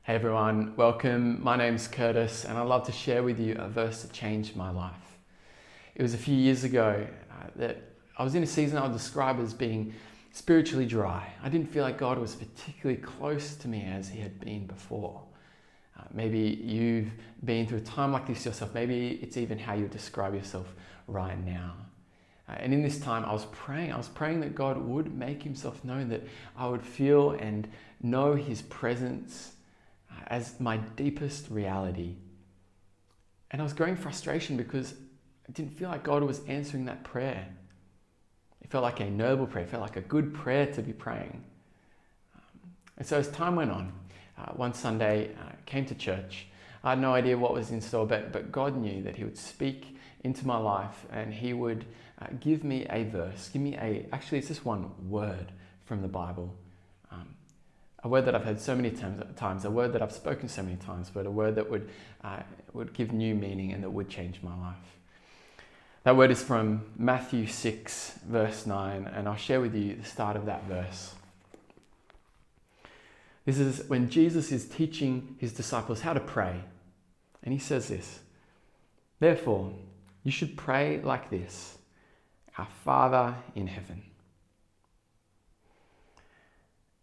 Hey everyone, welcome. My name's Curtis and I'd love to share with you a verse that changed my life. It was a few years ago that I was in a season I would describe as being spiritually dry. I didn't feel like God was particularly close to me as he had been before. Maybe you've been through a time like this yourself. Maybe it's even how you describe yourself right now. And in this time I was praying that God would make himself known, that I would feel and know his presence as my deepest reality. And I was growing frustration because I didn't feel like God was answering that prayer. It felt like a noble prayer, it felt like a good prayer to be praying. And so as time went on, one Sunday I came to church. I had no idea what was in store, but God knew that he would speak into my life and he would give me a verse, actually it's just one word from the Bible. A word that I've heard so many times, a word that I've spoken so many times, but a word that would give new meaning and that would change my life. That word is from Matthew 6, verse 9, and I'll share with you the start of that verse. This is when Jesus is teaching his disciples how to pray, and he says this: "Therefore, you should pray like this: Our Father in heaven."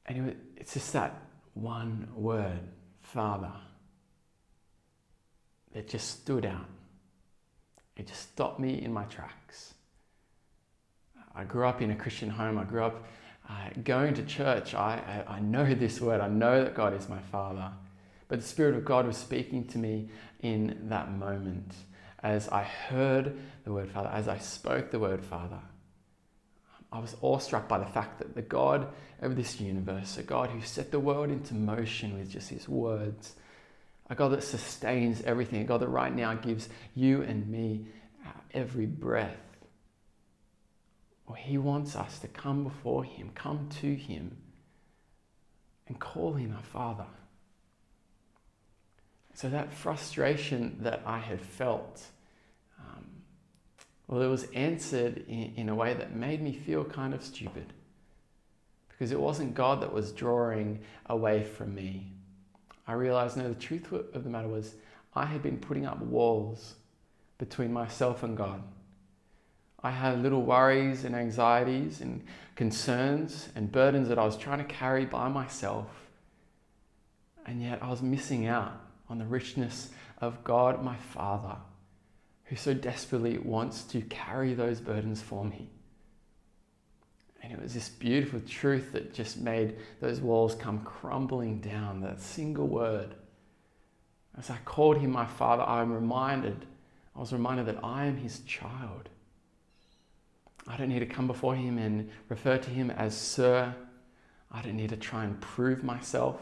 And it's just that one word, Father, that just stood out. It just stopped me in my tracks. I grew up in a Christian home. I grew up going to church. I know this word. I know that God is my Father. But the Spirit of God was speaking to me in that moment as I heard the word Father, as I spoke the word Father. I was awestruck by the fact that the God of this universe, a God who set the world into motion with just his words, a God that sustains everything, a God that right now gives you and me every breath, well, he wants us to come before him, come to him, and call him our Father. So that frustration that I had felt, well, it was answered in a way that made me feel kind of stupid, because it wasn't God that was drawing away from me. I realized, no, the truth of the matter was I had been putting up walls between myself and God. I had little worries and anxieties and concerns and burdens that I was trying to carry by myself, and yet I was missing out on the richness of God, my Father, who so desperately wants to carry those burdens for me. And it was this beautiful truth that just made those walls come crumbling down, that single word. As I called him my Father, I was reminded that I am his child. I don't need to come before him and refer to him as Sir. I don't need to try and prove myself.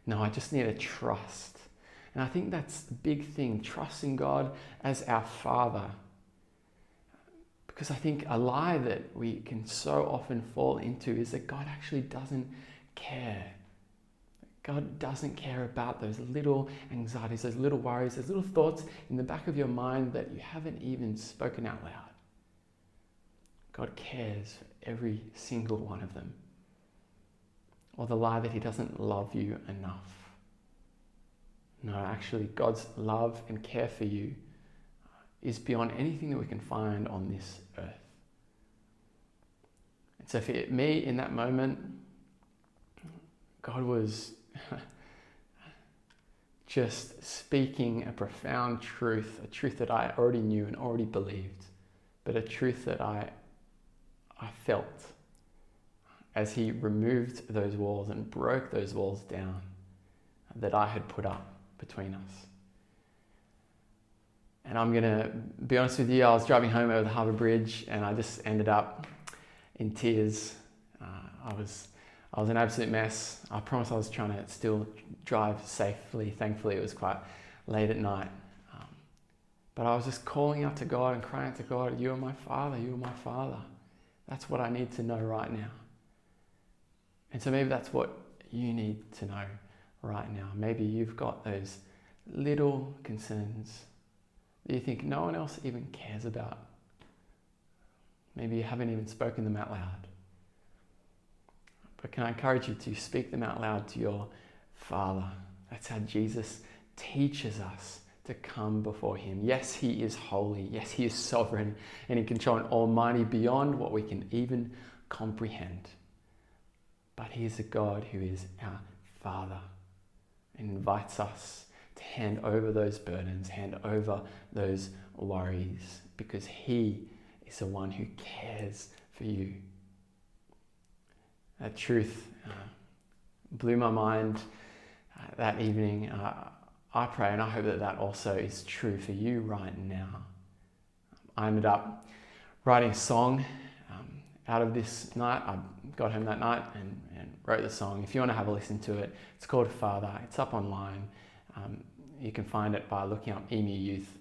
No, I just need to trust. And I think that's the big thing, trusting God as our Father. Because I think a lie that we can so often fall into is that God actually doesn't care. God doesn't care about those little anxieties, those little worries, those little thoughts in the back of your mind that you haven't even spoken out loud. God cares for every single one of them. Or the lie that he doesn't love you enough. No, actually, God's love and care for you is beyond anything that we can find on this earth. And so for me, in that moment, God was just speaking a profound truth, a truth that I already knew and already believed, but a truth that I felt as he removed those walls and broke those walls down that I had put up between us. And I'm going to be honest with you, I was driving home over the Harbour Bridge and I just ended up in tears. I was an absolute mess. I promise I was trying to still drive safely. Thankfully, it was quite late at night. But I was just calling out to God and crying out to God, you are my Father, you are my Father. That's what I need to know right now. And so maybe that's what you need to know right now. Maybe you've got those little concerns that you think no one else even cares about. Maybe you haven't even spoken them out loud. But can I encourage you to speak them out loud to your Father, That's how Jesus teaches us to come before him. Yes, he is holy. Yes, he is sovereign and in control and almighty beyond what we can even comprehend. But he is a God who is our Father and invites us to hand over those burdens, hand over those worries, because he is the one who cares for you. That truth blew my mind that evening. I pray and I hope that that also is true for you right now. I ended up writing a song out of this night. I got home that night and wrote the song. If you want to have a listen to it, it's called Father. It's up online. You can find it by looking up Emu Youth.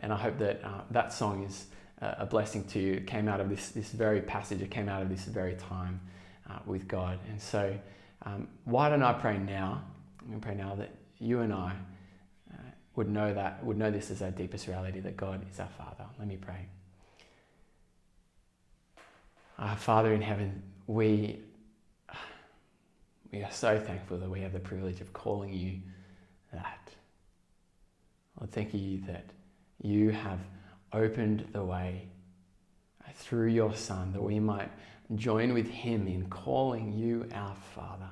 And I hope that that song is a blessing to you. It came out of this very passage. It came out of this very time with God. And so why don't I pray now? I'm going to pray now that you and I would know this as our deepest reality, that God is our Father. Let me pray. Our Father in heaven, we are so thankful that we have the privilege of calling you that. Lord, thank you that you have opened the way through your Son, that we might join with him in calling you our Father.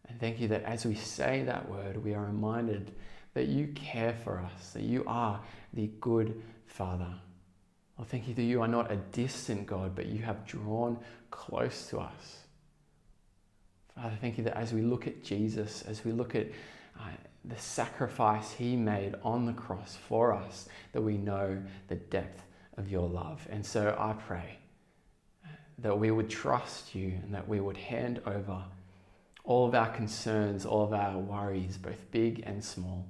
And thank you that as we say that word, we are reminded that you care for us, that you are the good Father. Lord, thank you that you are not a distant God, but you have drawn close to us. Father, thank you that as we look at Jesus, as we look at the sacrifice he made on the cross for us, that we know the depth of your love. And so I pray that we would trust you and that we would hand over all of our concerns, all of our worries, both big and small,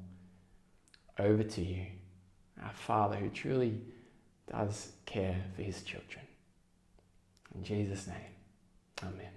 over to you, our Father who truly does care for his children. In Jesus' name, amen.